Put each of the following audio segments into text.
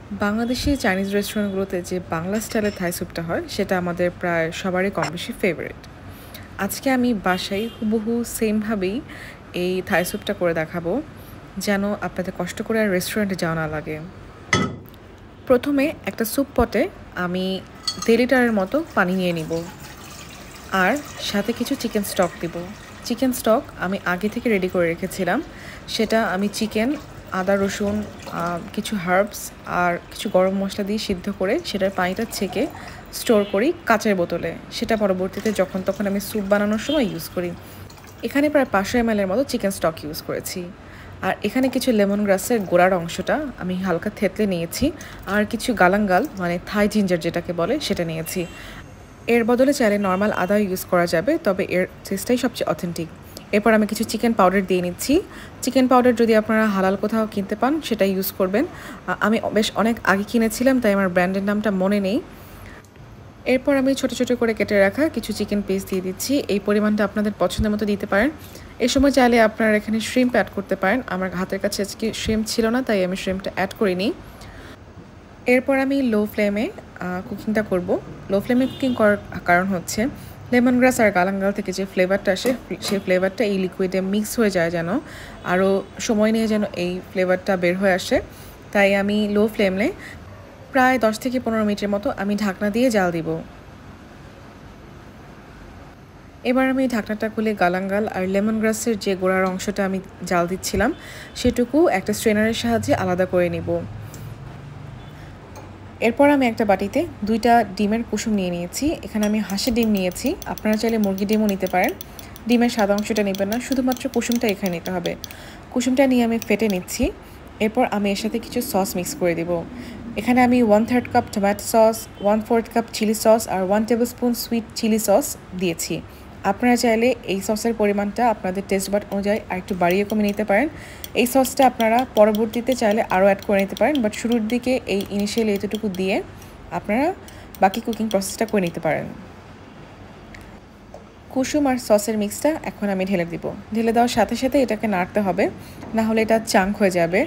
Bangladeshi Chinese রেস্টুরেন্টগুলোতে যে বাংলা স্টাইলের থাই স্যুপটা হয় সেটা আমাদের প্রায় সবারই কম বেশি ফেভারিট। আজকে আমি বাসায় হুবহু সেমভাবেই এই থাই স্যুপটা করে দেখাবো, যেন আপনাদের কষ্ট করে আর রেস্টুরেন্টে যাওয়া না লাগে। প্রথমে একটা স্যুপ পটে আমি 1.5 লিটারের মতো পানি নিয়ে নিব, আর সাথে কিছু চিকেন স্টক দিব। চিকেন স্টক আমি আগে থেকে রেডি করে রেখেছিলাম। সেটা আমি চিকেন, আদা রসুন, কিছু হার্বস আর কিছু গরম মশলা দিয়ে সিদ্ধ করে সেটার পানিটা ছেঁকে স্টোর করি কাঁচের বোতলে। সেটা পরবর্তীতে যখন তখন আমি স্যুপ বানানোর সময় ইউজ করি। এখানে প্রায় 500 ml মতো চিকেন স্টক ইউজ করেছি। আর এখানে কিছু লেমন গ্রাসের গোড়ার অংশটা আমি হালকা থেতলে নিয়েছি, আর কিছু গালাঙ্গাল মানে থাই জিঞ্জার যেটাকে বলে সেটা নিয়েছি। এর বদলে চাইলে নর্মাল আদা ইউজ করা যাবে, তবে এর টেস্টটাই সবচেয়ে অথেন্টিক। এরপর আমি কিছু চিকেন পাউডার দিয়ে নিচ্ছি। চিকেন পাউডার যদি আপনারা হালাল কোথাও কিনতে পান সেটা ইউজ করবেন। আমি বেশ অনেক আগে কিনেছিলাম, তাই আমার ব্র্যান্ডের নামটা মনে নেই। এরপর আমি ছোট ছোট করে কেটে রাখা কিছু চিকেন পিস দিয়ে দিচ্ছি। এই পরিমাণটা আপনাদের পছন্দের মতো দিতে পারেন। এই সময় চাইলে আপনারা এখানে শ্রিম্প অ্যাড করতে পারেন। আমার হাতের কাছে আজকে শ্রিম্প ছিল না, তাই আমি শ্রিম্পটা অ্যাড করিনি। এরপর আমি লো ফ্লেমে কুকিংটা করব। লো ফ্লেমে কুকিং করার কারণ হচ্ছে লেমন গ্রাস আর গালাঙ্গাল থেকে যে ফ্লেভারটা আসে সেই ফ্লেভারটা এই লিকুইডে মিক্স হয়ে যায়, যেন আরও সময় নিয়ে যেন এই ফ্লেভারটা বের হয়ে আসে। তাই আমি লো ফ্লেমে প্রায় 10 থেকে 15 মিনিটের মতো আমি ঢাকনা দিয়ে জাল দিব। এবার আমি ঢাকনাটা খুলে গালাঙ্গাল আর লেমন গ্রাসের যে গোড়ার অংশটা আমি জাল দিচ্ছিলাম সেটুকু একটা স্ট্রেনারের সাহায্যে আলাদা করে নিব। এরপর আমি একটা বাটিতে 2টা ডিমের কুসুম নিয়ে নিয়েছি। এখানে আমি হাঁসের ডিম নিয়েছি, আপনারা চাইলে মুরগি ডিমও নিতে পারেন। ডিমের সাদা অংশটা নেবেন না, শুধুমাত্র কুসুমটা এখানে নিতে হবে। কুসুমটা নিয়ে আমি ফেটে নিচ্ছি। এরপর আমি এর সাথে কিছু সস মিক্স করে দেব। এখানে আমি 1/3 cup tomato sauce, 1/4 cup chilli sauce আর 1 tablespoon sweet chilli sauce দিয়েছি। আপনারা চাইলে এই সসের পরিমাণটা আপনাদের টেস্ট বাড অনুযায়ী আর একটু বাড়িয়ে কমিয়ে নিতে পারেন। এই সসটা আপনারা পরবর্তীতে চাইলে আরও অ্যাড করে নিতে পারেন, বাট শুরুর দিকে এই ইনিশিয়ালি এতটুকু দিয়ে আপনারা বাকি কুকিং প্রসেসটা করে নিতে পারেন। কুসুম আর সসের মিক্সটা এখন আমি ঢেলে দিব। ঢেলে দেওয়ার সাথে সাথে এটাকে নাড়তে হবে, না হলে এটা চাঙ্ক হয়ে যাবে।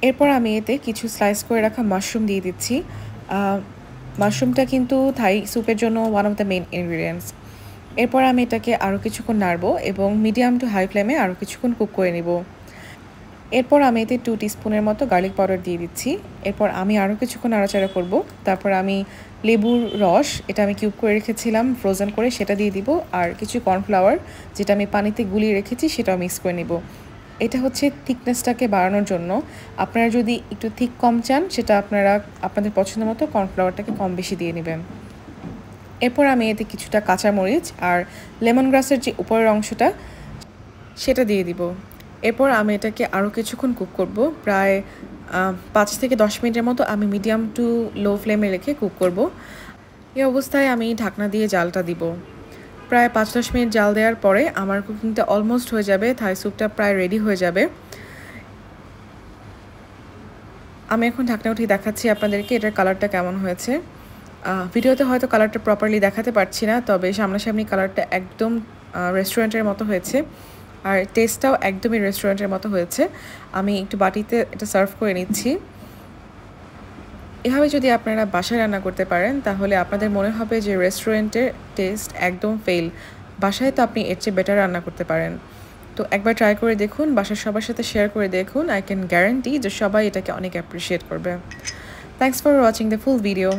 এরপর আমি এতে কিছু স্লাইস করে রাখা মাশরুম দিয়ে দিচ্ছি। মাশরুমটা কিন্তু থাই স্যুপের জন্য one of the main ingredients. এরপর আমি এটাকে আরও কিছুক্ষণ নাড়বো এবং মিডিয়াম টু হাই ফ্লেমে আরও কিছুক্ষণ কুক করে নিব। এরপর আমি এতে 2 টিস্পুনের মতো গার্লিক পাউডার দিয়ে দিচ্ছি। এরপর আমি আরও কিছুক্ষণ নাড়াচাড়া করব। তারপর আমি লেবুর রস, এটা আমি কিউব করে রেখেছিলাম ফ্রোজেন করে, সেটা দিয়ে দিব। আর কিছু কর্নফ্লাওয়ার যেটা আমি পানিতে গুলিয়ে রেখেছি সেটাও মিক্স করে নিব। এটা হচ্ছে থিকনেসটাকে বাড়ানোর জন্য। আপনারা যদি একটু থিক কম চান সেটা আপনারা আপনাদের পছন্দ মতো কর্নফ্লাওয়ারটাকে কম বেশি দিয়ে নেবেন। এরপর আমি এতে কিছুটা কাঁচামরিচ আর লেমন গ্রাসের যে উপরের অংশটা সেটা দিয়ে দিব। এরপর আমি এটাকে আরও কিছুক্ষণ কুক করব। প্রায় 5 থেকে 10 মিনিটের মতো আমি মিডিয়াম টু লো ফ্লেমে রেখে কুক করব। এই অবস্থায় আমি ঢাকনা দিয়ে জালটা দিব। প্রায় 5-10 মিনিট জাল দেওয়ার পরে আমার কুকিংটা অলমোস্ট হয়ে যাবে, থাই স্যুপটা প্রায় রেডি হয়ে যাবে। আমি এখন ঢাকনা উঠিয়ে দেখাচ্ছি আপনাদেরকে এটার কালারটা কেমন হয়েছে। ভিডিওতে হয়তো কালারটা প্রপারলি দেখাতে পারছি না, তবে সামনাসামনি কালারটা একদম রেস্টুরেন্টের মতো হয়েছে, আর টেস্টটাও একদমই রেস্টুরেন্টের মতো হয়েছে। আমি একটু বাটিতে এটা সার্ভ করে নিচ্ছি। এভাবে যদি আপনারা বাসায় রান্না করতে পারেন তাহলে আপনাদের মনে হবে যে রেস্টুরেন্টের টেস্ট একদম ফেল। বাসায় তো আপনি এর চেয়ে বেটার রান্না করতে পারেন। তো একবার ট্রাই করে দেখুন, বাসার সবার সাথে শেয়ার করে দেখুন। আই ক্যান গ্যারান্টি যে সবাই এটাকে অনেক অ্যাপ্রিসিয়েট করবে। Thanks for watching the full video.